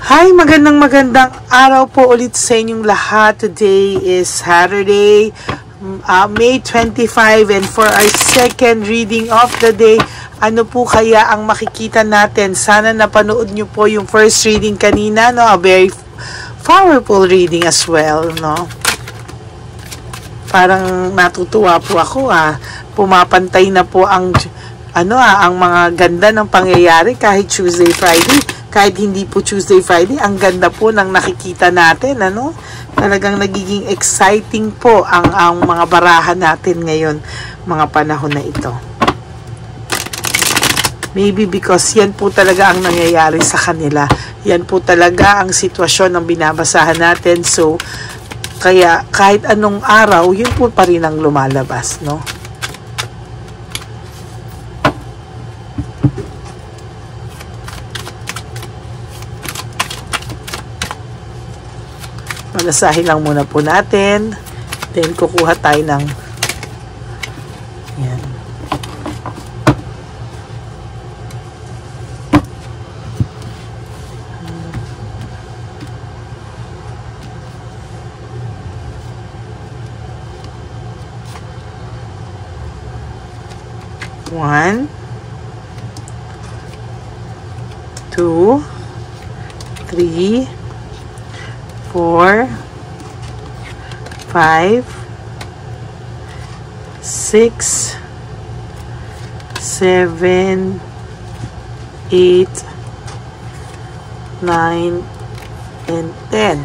Hi, magandang araw po ulit sa inyong lahat. Today is Saturday, May 25, and for our second reading of the day, ano po kaya ang makikita natin? Sana napanood nyo po yung first reading kanina, no? A very powerful reading as well, no? Parang natutuwa po ako, pumapantay na po ang ang mga ganda ng pangyayari kahit Tuesday, Friday. Kahit hindi po Tuesday, Friday, ang ganda po ng nakikita natin, ano? Talagang nagiging exciting po ang mga barahan natin ngayon, mga panahon na ito. Maybe because yan po talaga ang nangyayari sa kanila. Yan po talaga ang sitwasyon ng binabasahan natin. So, kaya kahit anong araw, yun po pa rin ang lumalabas, no? Malasahin lang muna po natin. Then, kukuha tayo ng yan. One, two, three, 4, 5, 6, 7, 8, 9, and 10.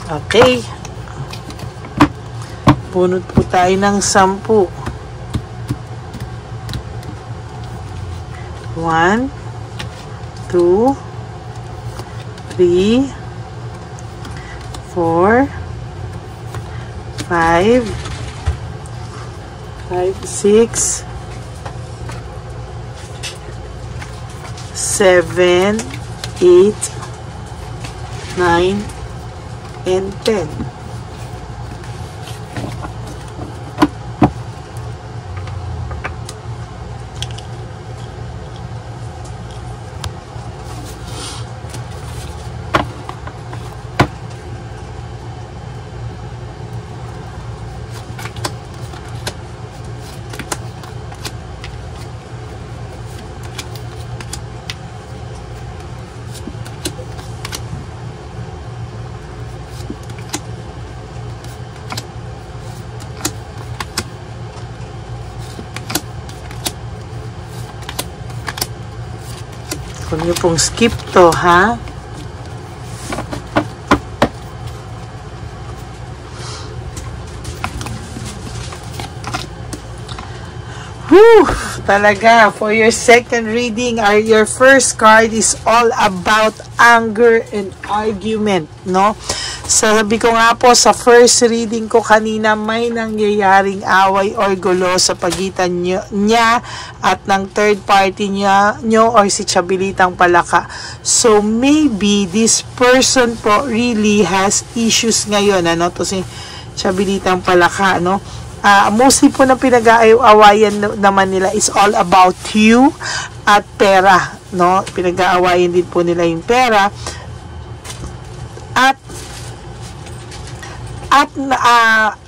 Okay. Bunot po tayo ng 10. 1, 2, 3, 4, 5, 6, 7, 8, 9, and 10. Huwag niyo pong skip to, ha? Whew! Talaga, for your second reading, your first card is all about anger and argument, no? Sabi ko nga po, sa first reading ko kanina, may nangyayaring away or gulo sa pagitan niya at ng third party nyo or si Chabilitang Palaka. So, maybe this person po really has issues ngayon, ano? To si Chabilitang Palaka, no? Mostly po na pinag-aawayan naman nila is all about you at pera, no? Pinag-aawayan din po nila yung pera.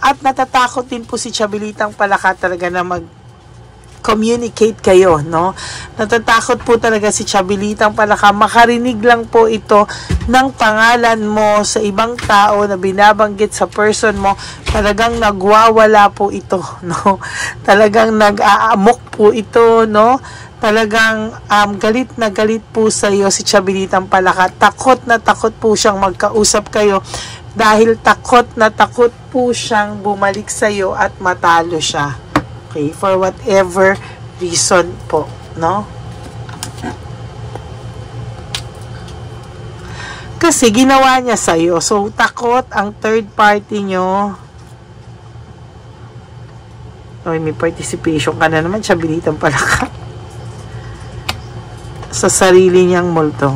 At natatakot din po si Chabilitang Palaka talaga na mag-communicate kayo, no? Natatakot po talaga si Chabilitang Palaka. Makarinig lang po ito ng pangalan mo sa ibang tao na binabanggit sa person mo. Talagang nagwawala po ito, no? Talagang nag-aamok po ito, no? Talagang galit na galit po sa iyo si Chabilitang Palaka. Takot na takot po siyang magkausap kayo. Dahil takot na takot po siyang bumalik sa iyo at matalo siya. Okay? For whatever reason po, no? Kasi ginawa niya sa'yo. So, takot ang third party nyo. Oy, may participation ka na naman. Chabilitan pala ka. Sa sarili niyang multo.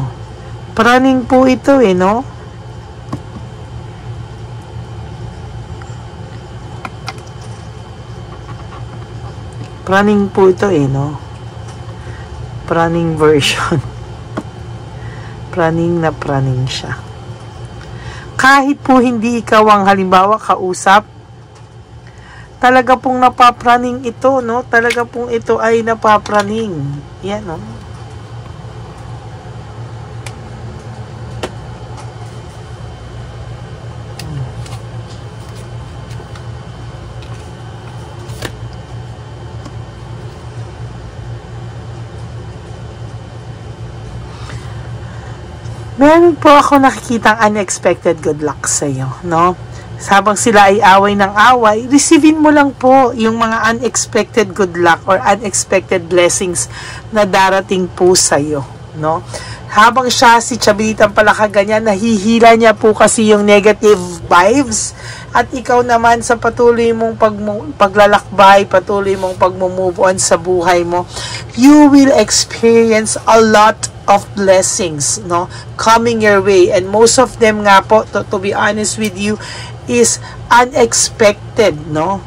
Praning po ito eh, no? Praning po ito eh, no? Praning version. Praning na praning siya. Kahit po hindi ikaw ang halimbawa kausap, talaga pong napapraning ito, no? Talaga pong ito ay napapraning. Yan, no? Meron po ako nakikitang unexpected good luck sa iyo, no? Habang sila ay away ng away, receivin mo lang po yung mga unexpected good luck or unexpected blessings na darating po sa iyo, no? Habang siya, si Chabilitan pala kaganyan, nahihila niya po kasi yung negative vibes. At ikaw naman sa patuloy mong paglalakbay, patuloy mong pagmumove on sa buhay mo, you will experience a lot of blessings, no, coming your way. And most of them nga po, to be honest with you, is unexpected, no?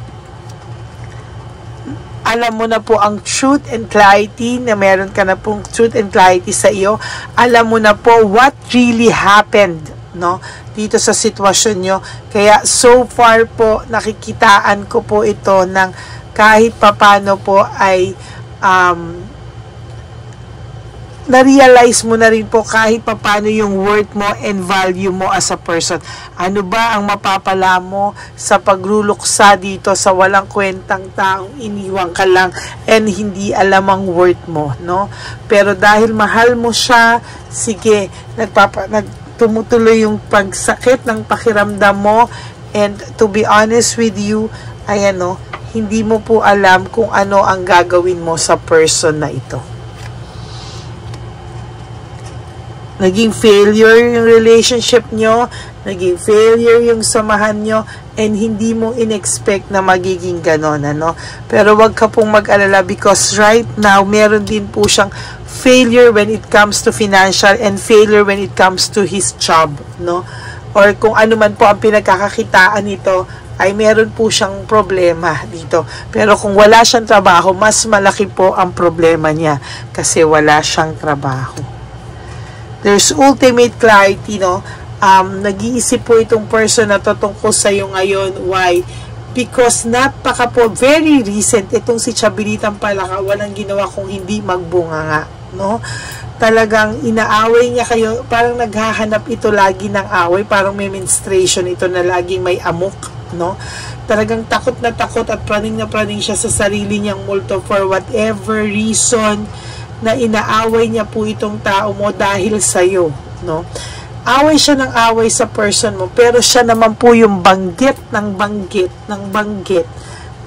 Alam mo na po ang truth and clarity, na meron ka na pong truth and clarity sa iyo. Alam mo na po what really happened, no, dito sa sitwasyon nyo. Kaya so far po, nakikitaan ko po ito ng kahit papano po ay na-realize mo na rin po kahit papano yung worth mo and value mo as a person. Ano ba ang mapapala mo sa pagluluksa dito sa walang kwentang taong iniwang ka lang and hindi alam ang worth mo, no? Pero dahil mahal mo siya, sige, tumutuloy yung pagsakit ng pakiramdam mo, and to be honest with you, ayan, no, hindi mo po alam kung ano ang gagawin mo sa person na ito. Naging failure yung relationship nyo, naging failure yung samahan nyo, and hindi mo in-expect na magiging ganon, ano? Pero wag ka pong mag-alala, because right now, meron din po siyang failure when it comes to financial and failure when it comes to his job, no? Or kung ano man po ang pinagkakakitaan nito, ay meron po siyang problema dito. Pero kung wala siyang trabaho, mas malaki po ang problema niya kasi wala siyang trabaho. There's ultimate clarity, no? Nag-iisip po itong person na tungkol sa iyo ngayon. Why? Because very recent, itong si Chabilitan Palaka, walang ginawa kung hindi magbunga nga, no? Talagang inaaway niya kayo, parang naghahanap ito lagi ng away, parang may menstruation ito na laging may amok, no? Talagang takot na takot at praning na praning siya sa sarili niyang multo for whatever reason, na inaaway niya po itong tao mo dahil sa'yo, no? Away siya ng away sa person mo, pero siya naman po yung banggit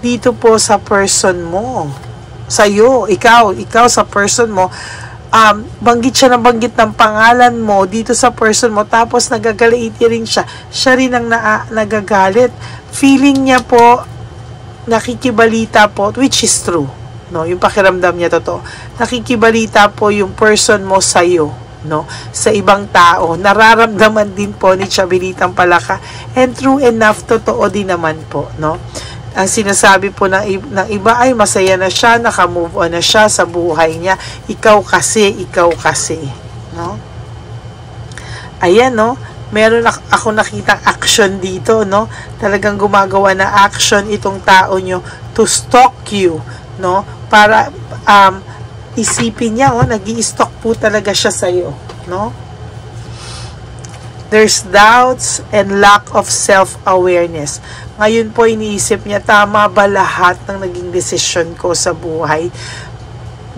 dito po sa person mo. Sa'yo, ikaw sa person mo, banggit siya ng pangalan mo dito sa person mo, tapos nagagalit rin siya. Siya rin ang nagagalit. Feeling niya po, nakikibalita po, which is true. No, yung pakiramdam niya totoo. Nakikibalita po yung person mo sa iyo, no, sa ibang tao. Nararamdaman din po ni Chabilitan Palaka, and true enough, totoo din naman po, no. Ang sinasabi po ng iba ay masaya na siya, naka-move on na siya sa buhay niya. Ikaw kasi, no. Ayan, no. Meron ako nakitang action dito, no. Talagang gumagawa na action itong tao nyo to stalk you, no, para isipin niya, nag-i-stalk po talaga siya sa iyo, no? There's doubts and lack of self-awareness. Ngayon po iniisip niya, tama ba lahat ng naging desisyon ko sa buhay?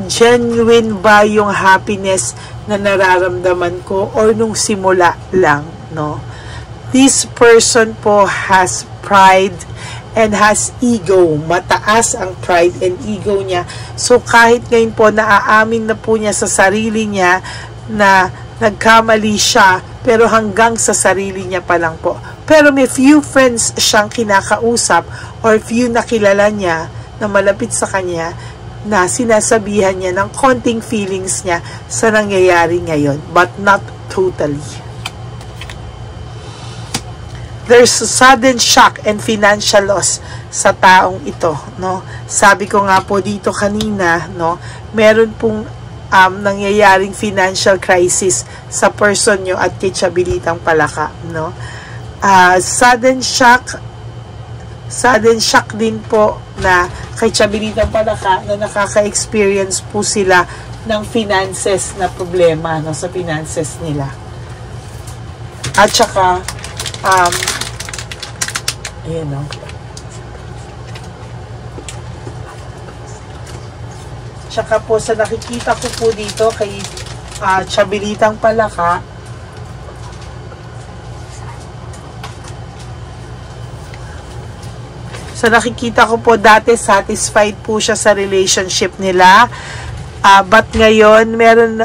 Genuine ba yung happiness na nararamdaman ko, or nung simula lang, no? This person po has pride and has ego. Mataas ang pride and ego niya. So, kahit ngayon po, naaamin na po niya sa sarili niya na nagkamali siya, pero hanggang sa sarili niya pa lang po. Pero may few friends siyang kinakausap or few nakilala niya na malapit sa kanya na sinasabihan niya ng konting feelings niya sa nangyayari ngayon, but not totally. There's sudden shock and financial loss sa taong ito, no? Sabi ko nga po dito kanina, no, meron pong nangyayaring financial crisis sa person nyo at kay Chabilitang Palaka, no? Sudden shock din po na kay Chabilitang Palaka na nakaka-experience po sila ng finances na problema, no, sa finances nila. At saka ayan, no. Tsaka po sa nakikita ko po dito kay Chabilitang Palaka, sa nakikita ko po dati satisfied po siya sa relationship nila, but ngayon meron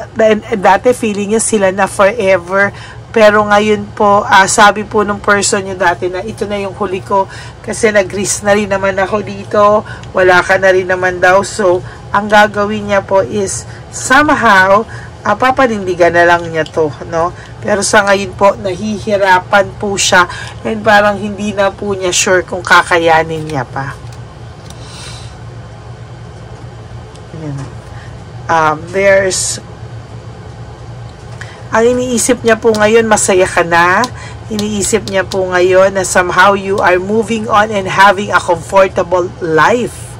dati feeling niya sila na forever. Pero ngayon po, sabi po ng person nyo dati na ito na yung huli ko kasi nag-risk na rin naman ako dito, wala ka na rin naman daw. So, ang gagawin niya po is somehow, papanindigan na lang niya to, no? Pero sa ngayon po, nahihirapan po siya and parang hindi na po niya sure kung kakayanin niya pa. Ang iniisip niya po ngayon, masaya ka na. Iniisip niya po ngayon na somehow you are moving on and having a comfortable life,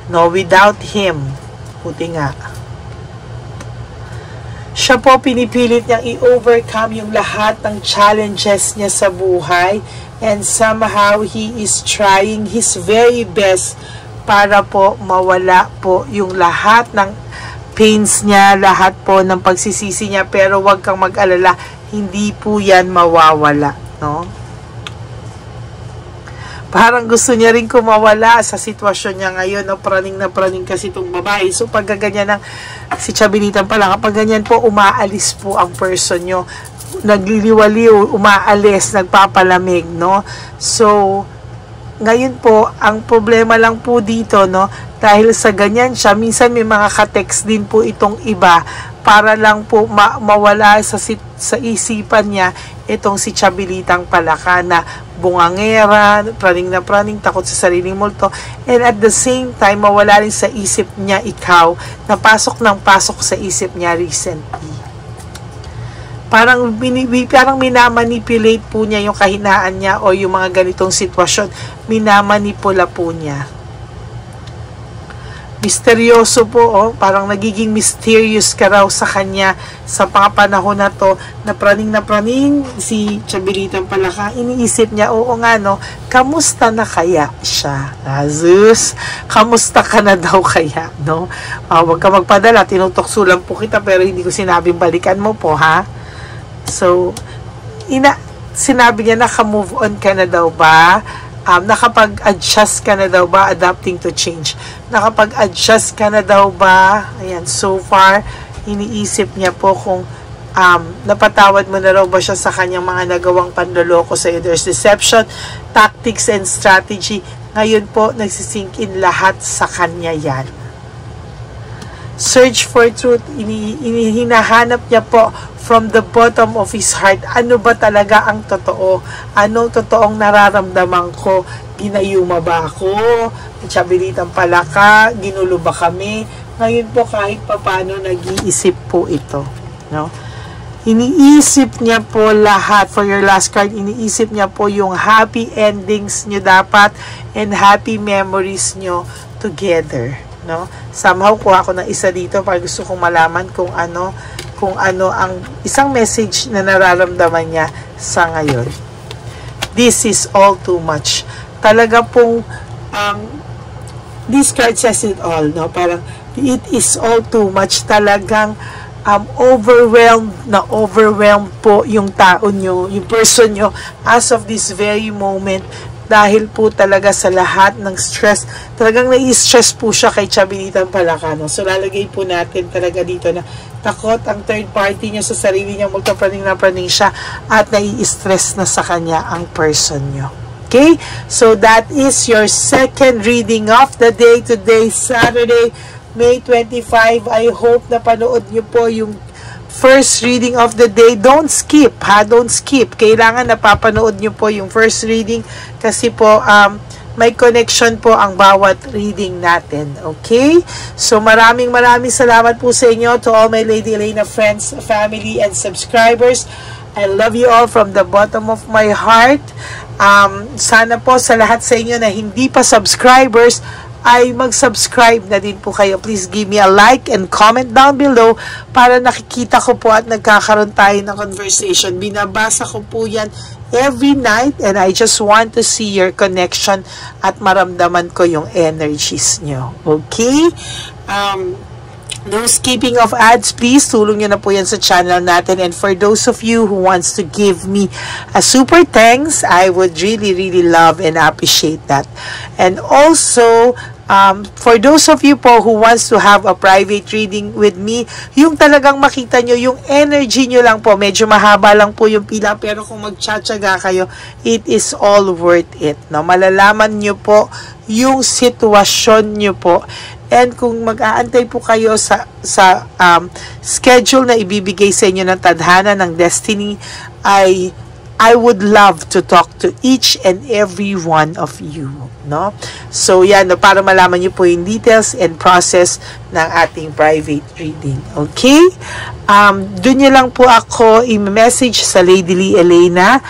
no, without him. Buti nga. Siya po pinipilit niyang i-overcome yung lahat ng challenges niya sa buhay and somehow he is trying his very best para po mawala po yung lahat ng pains niya, lahat po ng pagsisisi niya, pero wag kang mag-alala, hindi po yan mawawala, no? Parang gusto niya rin kumawala sa sitwasyon niya ngayon, no? Praning na praning kasi itong babae. So, pag ganyan ng si Chabilitang pala, kapag ganyan po, umaalis po ang person nyo. Nagliliwaliw, umaalis, nagpapalamig, no? So, ngayon po, ang problema lang po dito, no? Dahil sa ganyan siya, minsan may mga ka-text din po itong iba para lang po mawala sa isipan niya itong si Chabilitang Palaka na bungangera, praning na praning, takot sa sariling multo, and at the same time, mawala rin sa isip niya ikaw na pasok ng pasok sa isip niya recently. Parang minamanipulate po niya yung kahinaan niya o yung mga ganitong sitwasyon, minamanipula po niya. Misteryoso po, oh, parang nagiging mysterious ka raw sa kanya sa mga panahon na to, na praning si Chabilitang Palaka. Iniisip niya, oo nga, no, kamusta na kaya siya? Azus, kamusta ka na daw kaya, no? Huwag ka magpadala, tinutokso lang po kita, pero hindi ko sinabing balikan mo po, ha? So, sinabi niya, naka-move on ka na daw ba? Nakapag-adjust ka na daw ba? Adapting to change. Nakapag-adjust ka na daw ba? Ayan, so far, iniisip niya po kung napatawad mo na raw ba siya sa kanyang mga nagawang panloloko sa iyo. There's deception, tactics, and strategy. Ngayon po, nagsisink in lahat sa kanya yan. Search for truth. Hinahanap niya po from the bottom of his heart. Ano ba talaga ang totoo? Anong totoong nararamdaman ko? Ginayuma ba ako? Chabilitang Palaka? Ginulo ba kami? Ngayon po kahit papano nag-iisip po ito. No? Iniisip niya po lahat. For your last card, iniisip niya po yung happy endings nyo dapat and happy memories nyo together. No? Somehow kuha ko ng isa dito para gusto kong malaman kung ano ang isang message na nararamdaman niya sa ngayon. This is all too much. Talaga pong this card says it all, no? Parang it is all too much. Talagang overwhelmed po yung tao nyo, yung person nyo as of this very moment. dahil po talaga sa lahat ng stress, talagang nai-stress po siya kay Chabinitang Palakano. So lalagay po natin talaga dito na takot ang third party niya sa sarili niya, magkapraning na praning siya at nai-stress na sa kanya ang person niyo. Okay? So that is your second reading of the day today, Saturday, May 25. I hope na panood niyo po yung first reading of the day. Don't skip, ha? Don't skip. Kailangan napapanood nyo po yung first reading kasi po may connection po ang bawat reading natin. Okay? So maraming salamat po sa inyo, to all my Lady Elena friends, family, and subscribers. I love you all from the bottom of my heart. Sana po sa lahat sa inyo na hindi pa subscribers, ay mag-subscribe na din po kayo. Please give me a like and comment down below para nakikita ko po at nagkakaroon tayo ng conversation. Binabasa ko po yan every night and I just want to see your connection at maramdaman ko yung energies nyo. Okay? No skipping of ads, please. Tulong nyo na po yan sa channel natin. And for those of you who wants to give me a super thanks, I would really love and appreciate that. And also, for those of you po who wants to have a private reading with me, yung talagang makita nyo, yung energy nyo lang po, medyo mahaba lang po yung pila, pero kung magtsatsaga kayo, it is all worth it. No? Malalaman nyo po yung sitwasyon nyo po. And kung mag-aantay po kayo sa schedule na ibibigay sa inyo ng tadhana ng destiny, I would love to talk to each and every one of you, no? So yan, no, para malaman niyo po yung details and process ng ating private reading. Okay? Doon niyo lang po ako i-message sa Lady Lee Elena.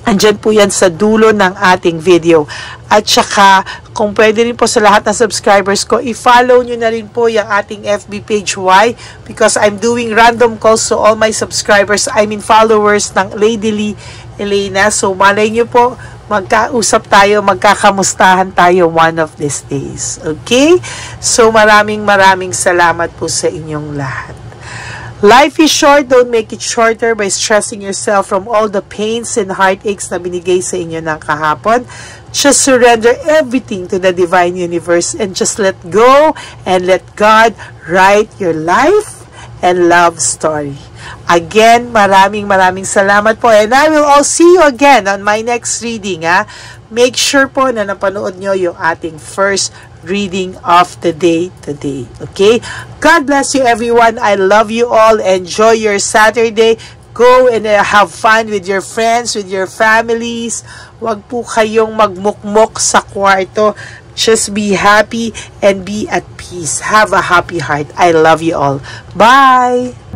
Andyan po yan sa dulo ng ating video. At saka, kung pwede rin po sa lahat ng subscribers ko, i-follow nyo na rin po yung ating FB page. Why? Because I'm doing random calls to all my subscribers. I mean followers ng Lady Lee Elena. So, malay nyo po, magkausap tayo, magkakamustahan tayo one of these days. Okay? So, maraming salamat po sa inyong lahat. Life is short, don't make it shorter by stressing yourself from all the pains and heartaches na binigay sa inyo ng kahapon. Just surrender everything to the divine universe and just let go and let God write your life and love story. Again, maraming salamat po, and I will all see you again on my next reading. Make sure po na napanood nyo yung ating first reading of the day today. Okay? God bless you everyone. I love you all. Enjoy your Saturday. Go and have fun with your friends, with your families. Huwag po kayong magmukmok sa kwarto. Just be happy and be at peace. Have a happy heart. I love you all. Bye!